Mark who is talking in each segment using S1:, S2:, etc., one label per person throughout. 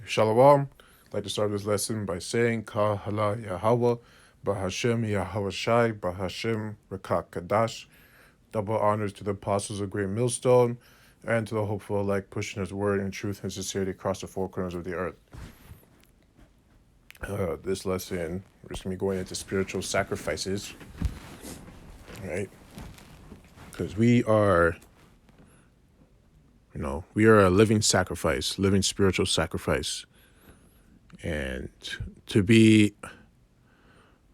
S1: Shalom. I'd like to start this lesson by saying Kahala Yahweh, Bahashem Yahweh Shai, Bahashem Rakak Kadash. Double honors to the apostles of Great Millstone and to the hopeful elect pushing his word in truth and sincerity across the four corners of the earth. This lesson, we're just going to be going into spiritual sacrifices, right? Because we are a living sacrifice, living spiritual sacrifice. And to be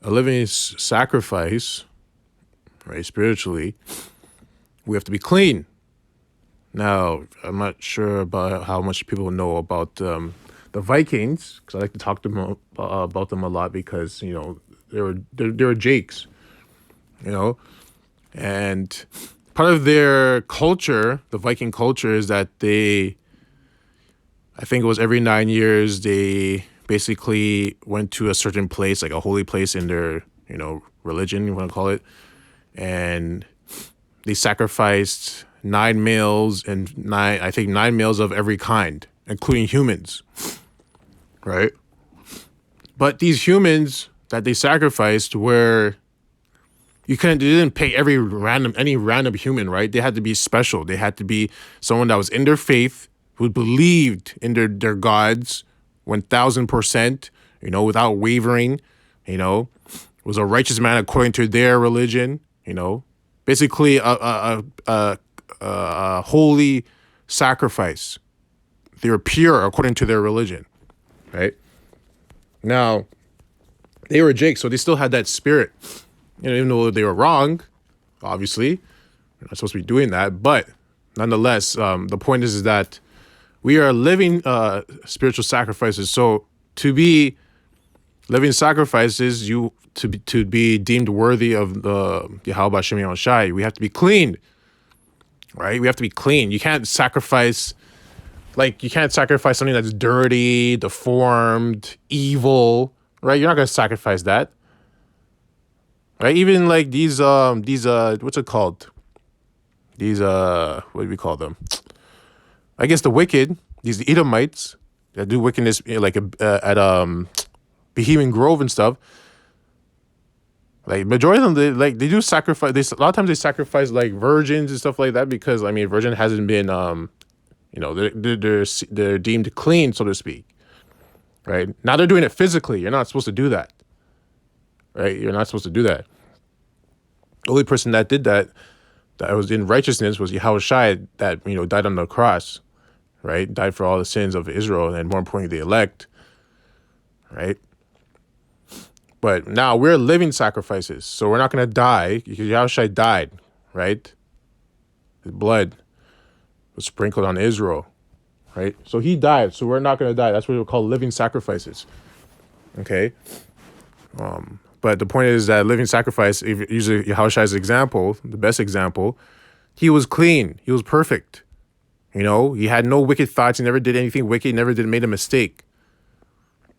S1: a living sacrifice, right, spiritually, we have to be clean. Now, I'm not sure about how much people know about the Vikings, because I like to talk to them about them a lot because, they were Jakes, and part of their culture, the Viking culture, is that I think it was every 9 years, they basically went to a certain place, like a holy place in their, religion, you want to call it. And they sacrificed 9 males and nine males of every kind, including humans, right? But these humans that they sacrificed they didn't pick any random human, right? They had to be special. They had to be someone that was in their faith, who believed in their gods 1,000%, without wavering, was a righteous man according to their religion, basically a holy sacrifice. They were pure according to their religion, right? Now, they were Jake, so they still had that spirit, even though they were wrong, obviously. You're not supposed to be doing that, but nonetheless, the point is that we are living spiritual sacrifices. So to be living sacrifices, to be deemed worthy of the Yahweh Shem Shai, we have to be clean, right? We have to be clean. You can't sacrifice something that's dirty, deformed, evil, right? You're not gonna sacrifice that, right? Even like these what's it called? These what do we call them? I guess the wicked, these Edomites that do wickedness, like at Bohemian Grove and stuff. Like majority of them, they do sacrifice. A lot of times they sacrifice like virgins and stuff like that because virgin hasn't been they're deemed clean, so to speak. Right now they're doing it physically. You're not supposed to do that. Right, you're not supposed to do that. The only person that did that was in righteousness was Yahweh Shai that died on the cross. Right, died for all the sins of Israel and more importantly the elect, right? But now we're living sacrifices, so we're not going to die because Yahushua died, right? His blood was sprinkled on Israel, right? So he died, so we're not going to die. That's what we call living sacrifices, okay? But the point is that living sacrifice, if using Yahushua's example, the best example, he was clean, he was perfect. He had no wicked thoughts. He never did anything wicked. He never made a mistake.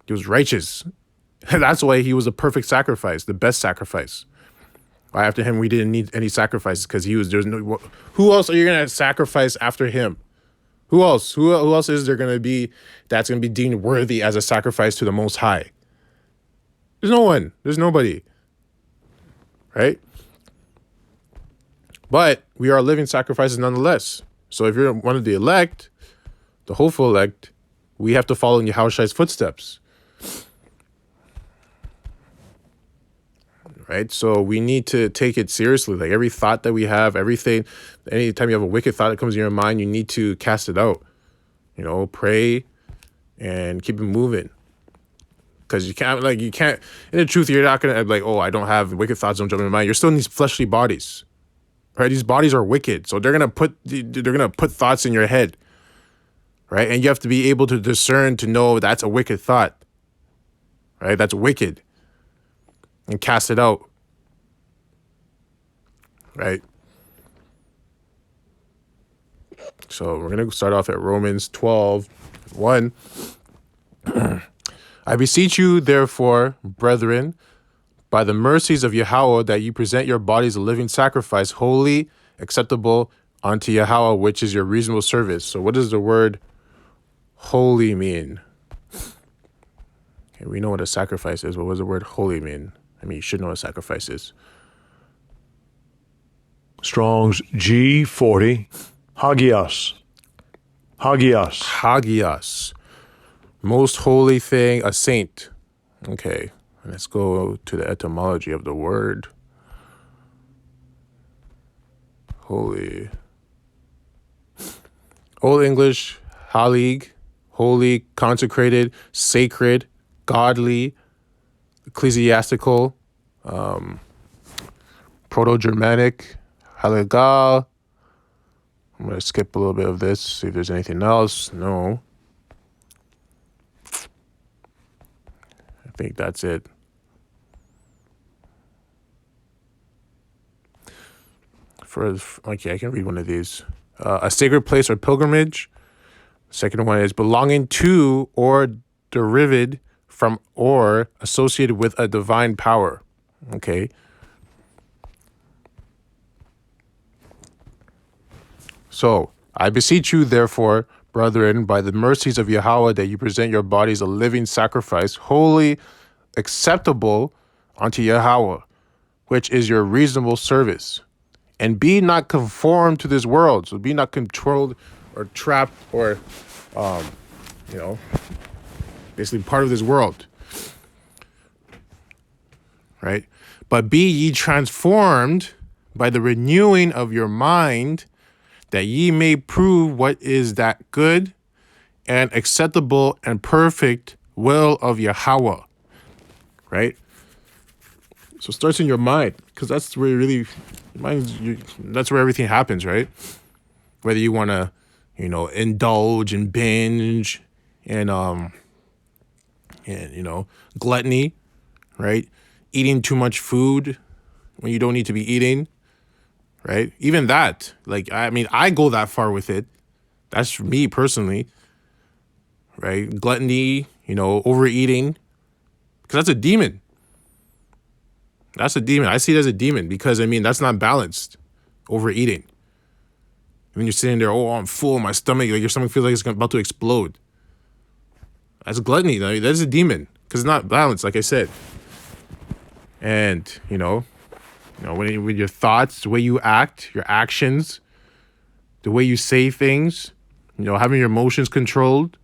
S1: He was righteous. That's why he was a perfect sacrifice, the best sacrifice. After him, we didn't need any sacrifices because who else are you going to sacrifice after him? Who else? Who else is there going to be that's going to be deemed worthy as a sacrifice to the Most High? There's no one. There's nobody. Right? But we are living sacrifices nonetheless. So if you're one of the elect, the hopeful elect, we have to follow in Yahushua's footsteps. Right? So we need to take it seriously. Like every thought that we have, everything, anytime you have a wicked thought that comes in your mind, you need to cast it out. Pray and keep it moving. Because you can't, in the truth, you're not going to I don't have wicked thoughts, don't jump in my mind. You're still in these fleshly bodies. Right? These bodies are wicked. So they're gonna put thoughts in your head. Right? And you have to be able to discern to know that's a wicked thought. Right? That's wicked. And cast it out. Right? So we're gonna start off at Romans 12:1. I beseech you, therefore, brethren, by the mercies of Yahweh, that you present your bodies a living sacrifice, holy, acceptable unto Yahweh, which is your reasonable service. So what does the word holy mean? We know what a sacrifice is, but what does the word holy mean? I mean, you should know what a sacrifice is.
S2: Strong's G40. Hagios. Hagios.
S1: Hagios. Most holy thing, a saint. Okay, let's go to the etymology of the word. Holy. Old English, halig, holy, consecrated, sacred, godly, ecclesiastical, Proto-Germanic, halagal. I'm going to skip a little bit of this, see if there's anything else. No. I think that's it. Okay, I can read one of these. A sacred place or pilgrimage. Second one is belonging to or derived from or associated with a divine power. Okay. So, I beseech you, therefore, brethren, by the mercies of Yahweh, that you present your bodies a living sacrifice, holy, acceptable unto Yahweh, which is your reasonable service. And be not conformed to this world. So be not controlled or trapped or, basically part of this world. Right? But be ye transformed by the renewing of your mind, that ye may prove what is that good and acceptable and perfect will of Yahweh. Right? So it starts in your mind, because that's where that's where everything happens, right? Whether you want to, indulge and binge and gluttony, right? Eating too much food when you don't need to be eating, right? Even that, I go that far with it. That's me personally, right? Gluttony, overeating, because that's a demon. That's a demon. I see it as a demon because, that's not balanced. Overeating. When you're sitting there, I'm full, my stomach, your stomach feels like it's about to explode. That's gluttony. That's a demon because it's not balanced, like I said. And, with your thoughts, the way you act, your actions, the way you say things, having your emotions controlled,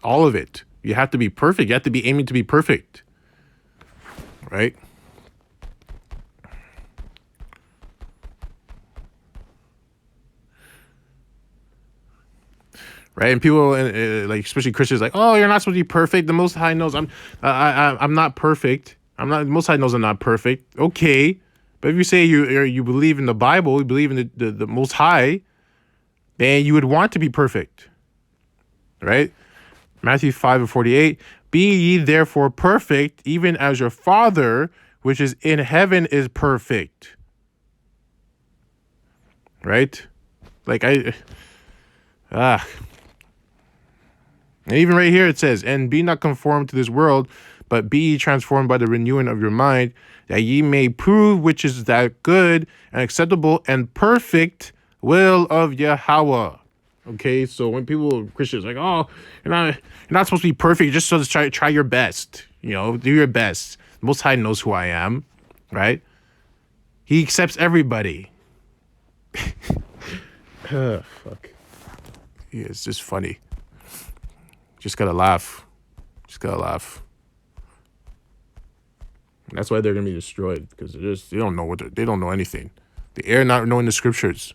S1: all of it. You have to be perfect. You have to be aiming to be perfect. Right? Right? And people, especially Christians, you're not supposed to be perfect. The Most High knows I'm not perfect. The Most High knows I'm not perfect. Okay. But if you say you believe in the Bible, you believe in the Most High, then you would want to be perfect. Right? Matthew 5:48, be ye therefore perfect, even as your Father, which is in heaven, is perfect. Right? And even right here it says, and be not conformed to this world, but be ye transformed by the renewing of your mind, that ye may prove which is that good and acceptable and perfect will of Yahweh. Okay, so when Christians you're not supposed to be perfect, you're just supposed to try your best, do your best. The Most High knows who I am, right? He accepts everybody. Fuck. Yeah, it's just funny. Just gotta laugh. That's why they're gonna be destroyed, because they don't know anything. They err not knowing the scriptures.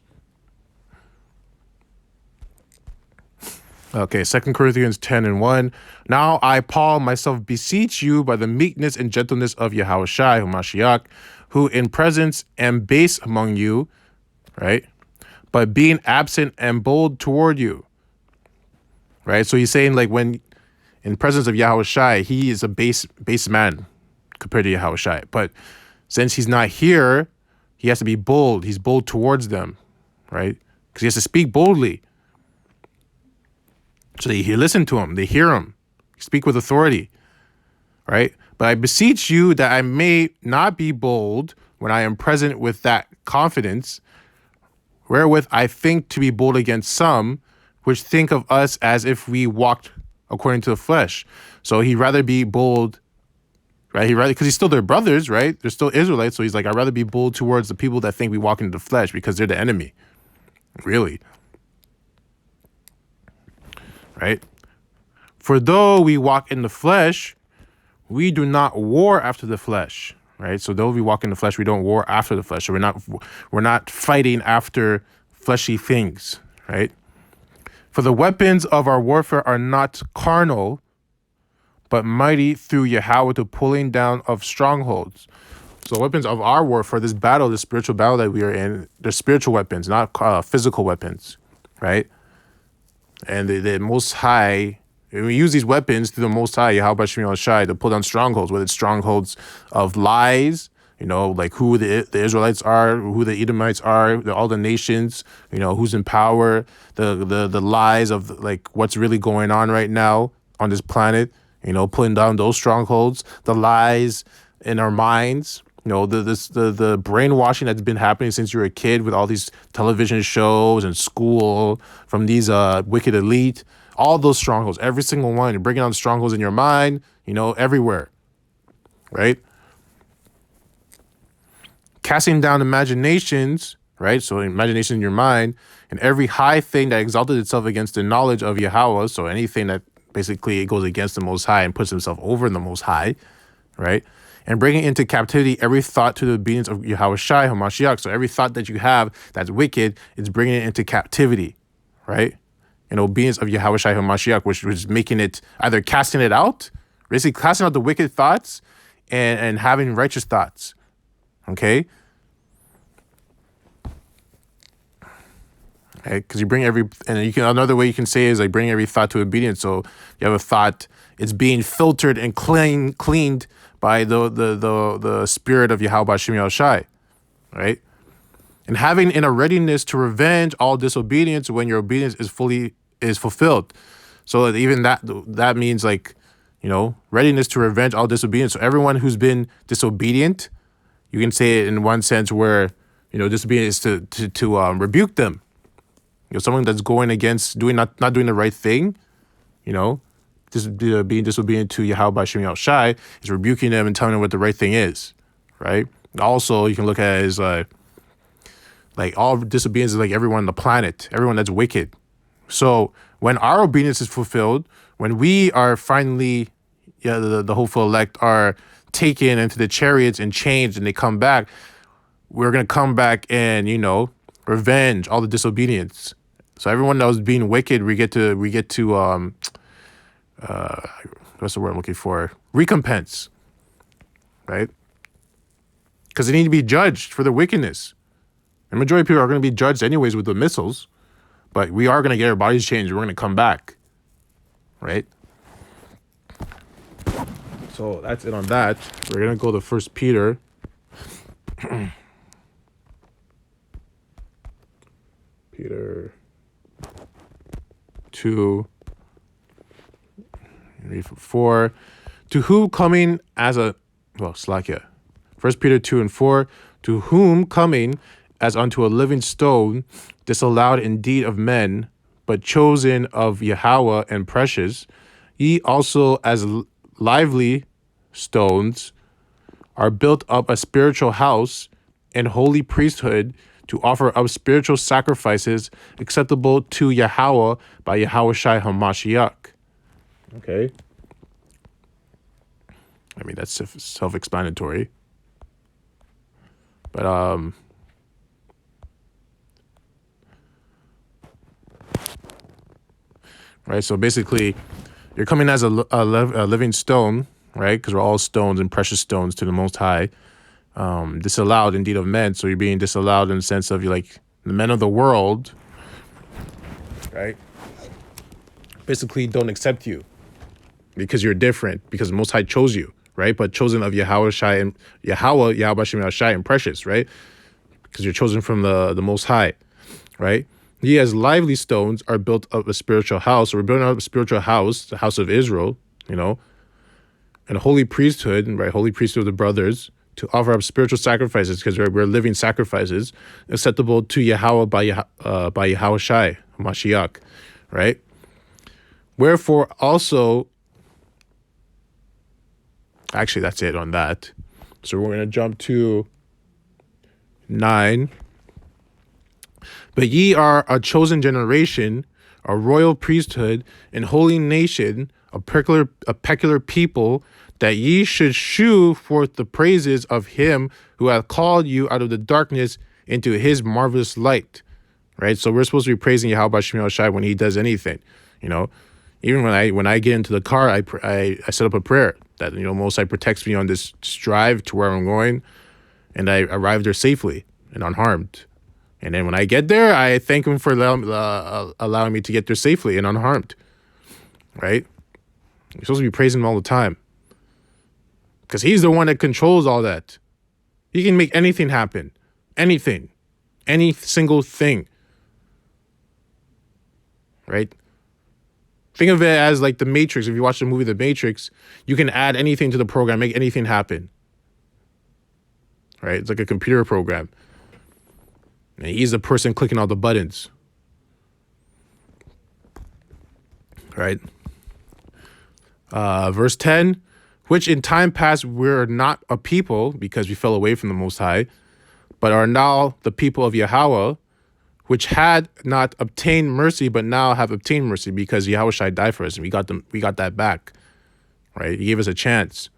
S1: Okay, 2 Corinthians 10:1. Now I, Paul, myself beseech you by the meekness and gentleness of Yahushua, Hamashiach, who in presence am base among you, right? But being absent and bold toward you. Right? So he's saying when in presence of Yahushua, he is a base man compared to Yahushua. But since he's not here, he has to be bold. He's bold towards them, right? Because he has to speak boldly. So they listen to him. They hear him. Speak with authority, right? But I beseech you that I may not be bold when I am present with that confidence, wherewith I think to be bold against some, which think of us as if we walked according to the flesh. So he'd rather be bold, right? Because he's still their brothers, right? They're still Israelites. So he's like, I'd rather be bold towards the people that think we walk into the flesh because they're the enemy. Really. Right? For though we walk in the flesh, we do not war after the flesh. Right? So though we walk in the flesh, we don't war after the flesh. So we're not fighting after fleshy things. Right? For the weapons of our warfare are not carnal, but mighty through Yahweh to pulling down of strongholds. So weapons of our warfare, this battle, this spiritual battle that we are in, they're spiritual weapons, not physical weapons, right? And the Most High, we use these weapons to the Most High, Yahweh Shem Shai, to pull down strongholds, whether it's strongholds of lies, like who the Israelites are, who the Edomites are, all the nations, who's in power, the lies of like what's really going on right now on this planet, pulling down those strongholds, the lies in our minds, the brainwashing that's been happening since you were a kid with all these television shows and school from these wicked elite, all those strongholds, every single one, you're bringing on strongholds in your mind, everywhere, right? Casting down imaginations, right? So imagination in your mind, and every high thing that exalted itself against the knowledge of Yahweh, so anything that basically goes against the Most High and puts himself over the Most High, right? And bringing into captivity every thought to the obedience of Yahweh Shai, Hamashiach. So every thought that you have that's wicked, it's bringing it into captivity, right? And obedience of Yahweh Shai, Hamashiach, which was making it either casting it out, basically casting out the wicked thoughts and having righteous thoughts, okay? Because you bring another way you can say is like bring every thought to obedience. So you have a thought, it's being filtered and cleaned by the spirit of Yahweh Shem Yahushai, right? And having in a readiness to revenge all disobedience when your obedience is fulfilled. So that even that means like, readiness to revenge all disobedience. So everyone who's been disobedient, you can say it in one sense where, disobedience is to rebuke them. Someone that's going against not doing the right thing, being disobedient to Yahweh Shem Yahushai is rebuking them and telling them what the right thing is, right? Also, you can look at it as like all disobedience is like everyone on the planet, everyone that's wicked. So when our obedience is fulfilled, when we are finally, the hopeful elect are taken into the chariots and changed and they come back, we're gonna come back and revenge all the disobedience. So everyone that was being wicked, we get to what's the word I'm looking for? Recompense, right? Because they need to be judged for their wickedness. The majority of people are going to be judged anyways with the missiles, but we are going to get our bodies changed. We're going to come back, right? So that's it on that. We're going to go to 1 Peter. Peter 2, read from 4. To whom coming as a, Slakia. 1 Peter 2 and 4. To whom coming as unto a living stone, disallowed indeed of men, but chosen of Yahweh and precious, ye also as lively stones are built up a spiritual house and holy priesthood to offer up spiritual sacrifices acceptable to Yahweh by Yahweh Shai HaMashiach. Okay. I mean, that's self-explanatory. But, right, so basically, you're coming as a living stone, right? Because we're all stones and precious stones to the Most High. Disallowed indeed of men. So you're being disallowed in the sense of you're like the men of the world, right? Basically don't accept you because you're different, because the Most High chose you, right? But chosen of Yahweh Shai and Yahweh Shem Shai and precious, right? Because you're chosen from the Most High, right? Ye as lively stones are built up a spiritual house. So we're building up a spiritual house, the house of Israel, and a holy priesthood, right? Holy priesthood of the brothers, to offer up spiritual sacrifices, because we're living sacrifices acceptable to Yahweh by Yahweh Shai, Mashiach, right? Wherefore also, actually, that's it on that. So we're going to jump to 9. But ye are a chosen generation, a royal priesthood, and holy nation, a peculiar people, that ye should shew forth the praises of him who hath called you out of the darkness into his marvelous light. Right? So we're supposed to be praising Yahweh Shemel Shai when he does anything. You know, even when I get into the car, I set up a prayer that, you know, Most High protects me on this drive to where I'm going, and I arrive there safely and unharmed. And then when I get there, I thank him for allowing me to get there safely and unharmed. Right? You're supposed to be praising him all the time, because he's the one that controls all that. He can make anything happen. Anything. Any single thing. Right? Think of it as like the Matrix. If you watch the movie The Matrix, you can add anything to the program, make anything happen. Right? It's like a computer program. And he's the person clicking all the buttons. Right? Verse 10, which in time past were not a people, because we fell away from the Most High, but are now the people of Yahweh, which had not obtained mercy, but now have obtained mercy, because Yahweh Shai died for us, and we got that back. Right? He gave us a chance.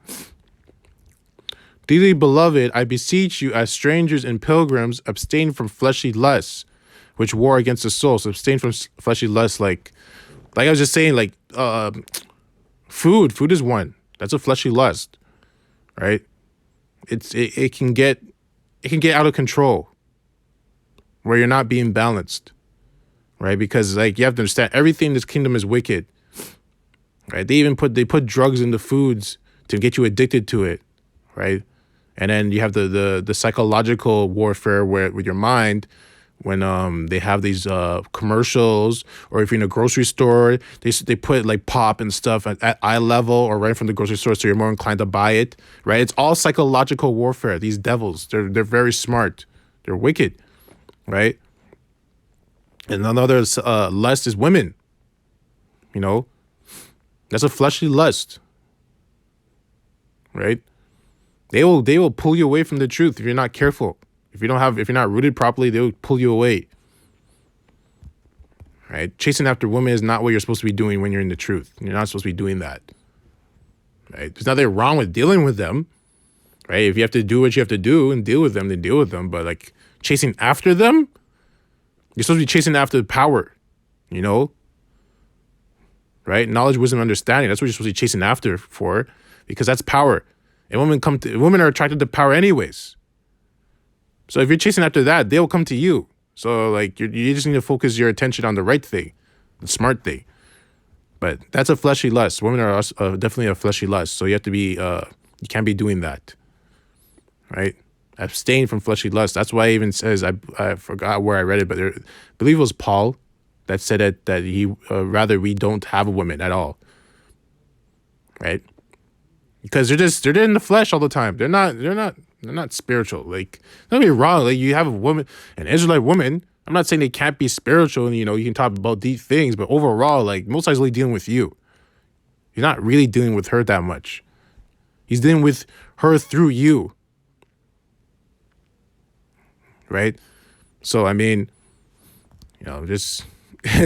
S1: Dearly beloved, I beseech you, as strangers and pilgrims, abstain from fleshly lusts, which war against the soul. So abstain from fleshly lusts, like I was just saying, like food. Food is one. That's a fleshly lust, right? It can get out of control, where you're not being balanced, right? Because like you have to understand, everything in this kingdom is wicked, right? They put drugs into foods to get you addicted to it, right? And then you have the psychological warfare with your mind, when they have these commercials, or if you're in a grocery store, they put like pop and stuff at eye level or right from the grocery store, so you're more inclined to buy it, right? It's all psychological warfare. These devils, they're very smart, they're wicked, right? And another lust is women. You know, that's a fleshly lust, right? They will pull you away from the truth if you're not careful. If you're not rooted properly, they'll pull you away. Right? Chasing after women is not what you're supposed to be doing when you're in the truth. You're not supposed to be doing that. Right? There's nothing wrong with dealing with them. Right? If you have to do what you have to do and deal with them, then deal with them. But like chasing after them, you're supposed to be chasing after the power. You know? Right? Knowledge, wisdom, understanding. That's what you're supposed to be chasing after for, because that's power. And women are attracted to power anyways. So if you're chasing after that, they'll come to you. So like you just need to focus your attention on the right thing, the smart thing. But that's a fleshly lust. Women are definitely a fleshly lust. So you have to be, you can't be doing that, right? Abstain from fleshly lust. That's why it even says, I forgot where I read it, but I believe it was Paul that said it, that he rather we don't have a woman at all, right? Because they're in the flesh all the time. They're not spiritual. Like, don't get me wrong. Like, you have a woman, an Israelite woman. I'm not saying they can't be spiritual, and you know you can talk about deep things, but overall, like, Most High's really dealing with you. You're not really dealing with her that much. He's dealing with her through you, right? So I mean, you know, just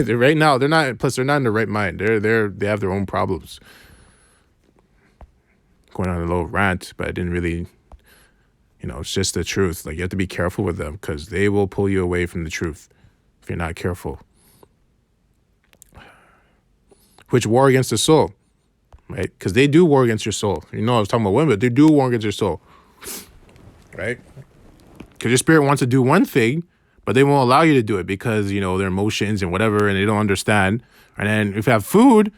S1: right now they're not. Plus, they're not in the right mind. They have their own problems. Going on a little rant, but I didn't really. You know, it's just the truth. Like, you have to be careful with them, because they will pull you away from the truth if you're not careful. Which war against the soul, right? Because they do war against your soul. You know, I was talking about women, but they do war against your soul, right? Because your spirit wants to do one thing, but they won't allow you to do it because, you know, their emotions and whatever, and they don't understand. And then if you have food,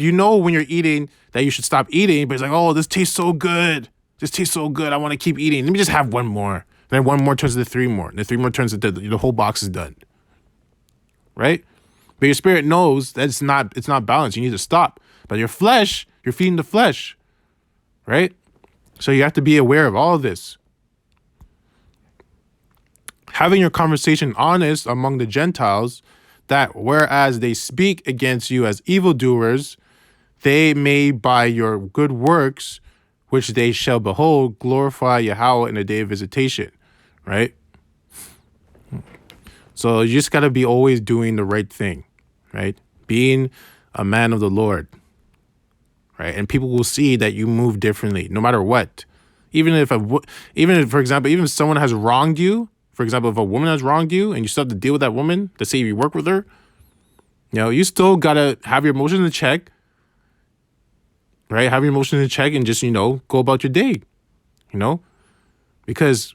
S1: you know when you're eating that you should stop eating, but it's like, oh, this tastes so good. This tastes so good. I want to keep eating. Let me just have one more. And then one more turns into 3 more. And then 3 more turns into the whole box is done. Right? But your spirit knows that it's not balanced. You need to stop. But your flesh, you're feeding the flesh. Right? So you have to be aware of all of this. Having your conversation honest among the Gentiles, that whereas they speak against you as evildoers, they may by your good works, which they shall behold, glorify Yahweh in the day of visitation, right? So you just got to be always doing the right thing, right? Being a man of the Lord, right? And people will see that you move differently no matter what. Even if, for example, even if someone has wronged you, for example, if a woman has wronged you and you still have to deal with that woman, let's say you work with her, you still got to have your emotions in check, right? Have your emotions in check and just, go about your day, because,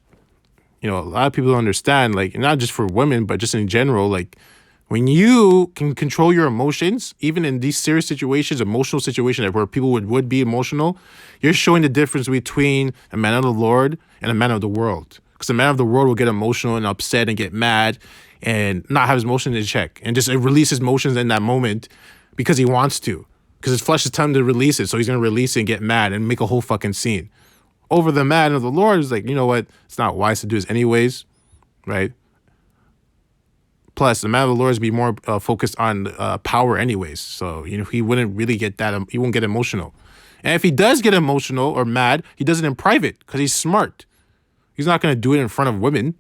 S1: a lot of people don't understand, like, not just for women, but just in general, like, when you can control your emotions, even in these serious situations, emotional situations where people would be emotional, you're showing the difference between a man of the Lord and a man of the world. Because the man of the world will get emotional and upset and get mad and not have his emotions in check and just release his emotions in that moment because he wants to. Because his flesh is telling him to release it, so he's going to release it and get mad and make a whole fucking scene. Over the man of the Lord is like, you know what? It's not wise to do this anyways, right? Plus, the man of the Lord is be more focused on power anyways. So, he wouldn't really get that. He won't get emotional. And if he does get emotional or mad, he does it in private because he's smart. He's not going to do it in front of women.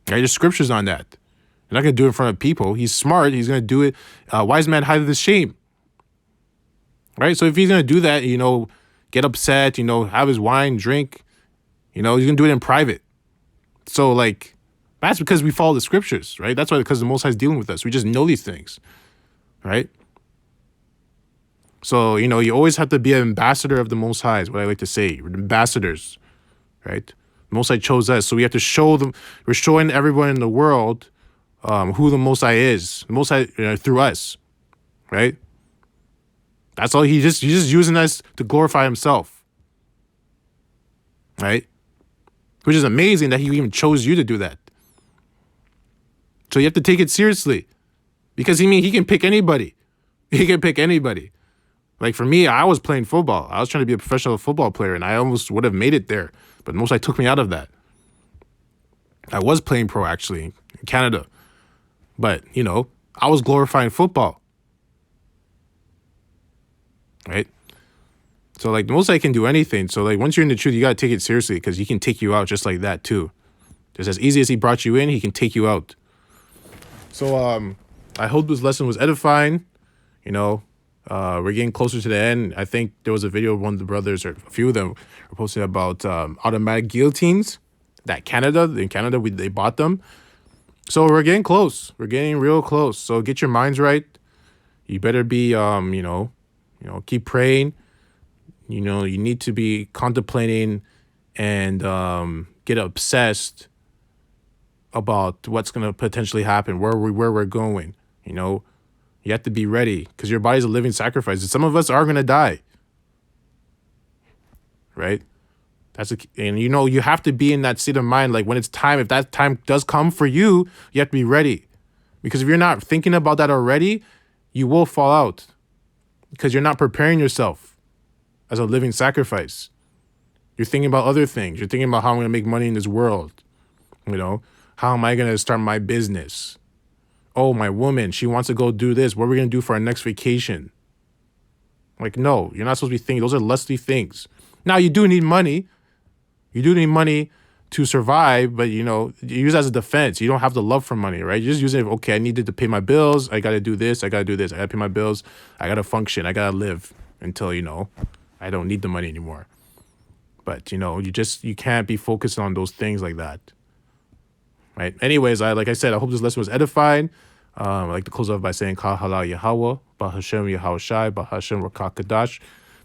S1: Right? There's scriptures on that. He's not going to do it in front of people. He's smart. He's going to do it. Wise man hideth his shame. Right? So if he's going to do that, get upset, have his wine, drink, he's going to do it in private. So, like, that's because we follow the scriptures, right? That's why, because the Most High is dealing with us. We just know these things, right? So, you always have to be an ambassador of the Most High is what I like to say. We're ambassadors, right? The Most High chose us. So we have to show them, we're showing everyone in the world who the Most High is. The Most High through us, right? That's all. He's just using us to glorify himself, right? Which is amazing that he even chose you to do that. So you have to take it seriously because he can pick anybody. He can pick anybody. Like for me, I was playing football. I was trying to be a professional football player and I almost would have made it there. But Most High took me out of that. I was playing pro actually in Canada. But, I was glorifying football. Right? So like the Most High can do anything. So like once you're in the truth, you got to take it seriously because he can take you out just like that too. Just as easy as he brought you in, he can take you out. So I hope this lesson was edifying. We're getting closer to the end. I think there was a video of one of the brothers, or a few of them, were posting about automatic guillotines that in Canada, they bought them. So we're getting close. We're getting real close. So get your minds right. You better be, keep praying. You need to be contemplating and get obsessed about what's going to potentially happen, where we're going. You have to be ready because your body's a living sacrifice. And some of us are going to die. Right? And you have to be in that state of mind. Like when it's time, if that time does come for you, you have to be ready. Because if you're not thinking about that already, you will fall out because you're not preparing yourself as a living sacrifice. You're thinking about other things. You're thinking about how I'm going to make money in this world. How am I going to start my business? Oh, my woman, she wants to go do this. What are we going to do for our next vacation? Like, no, you're not supposed to be thinking. Those are lusty things. Now, you do need money. You do need money to survive, but, you use it as a defense. You don't have the love for money, right? You're just using it, okay, I needed to pay my bills. I got to do this. I got to do this. I got to pay my bills. I got to function. I got to live until, I don't need the money anymore. But, you can't be focused on those things like that. Right. Anyways, like I said, I hope this lesson was edifying. I like to close off by saying Ka Halal Yahweh, Ba Hashem Yahweh Shai, Ba Hashem Rakah Kadash.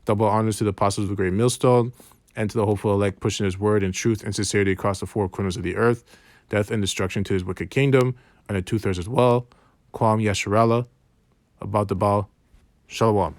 S1: Double honors to the apostles of the great millstone and to the hopeful elect pushing his word in truth and sincerity across the four corners of the earth. Death and destruction to his wicked kingdom and the 2/3 as well. Kwam Yasharallah. About the Baal. Shalom.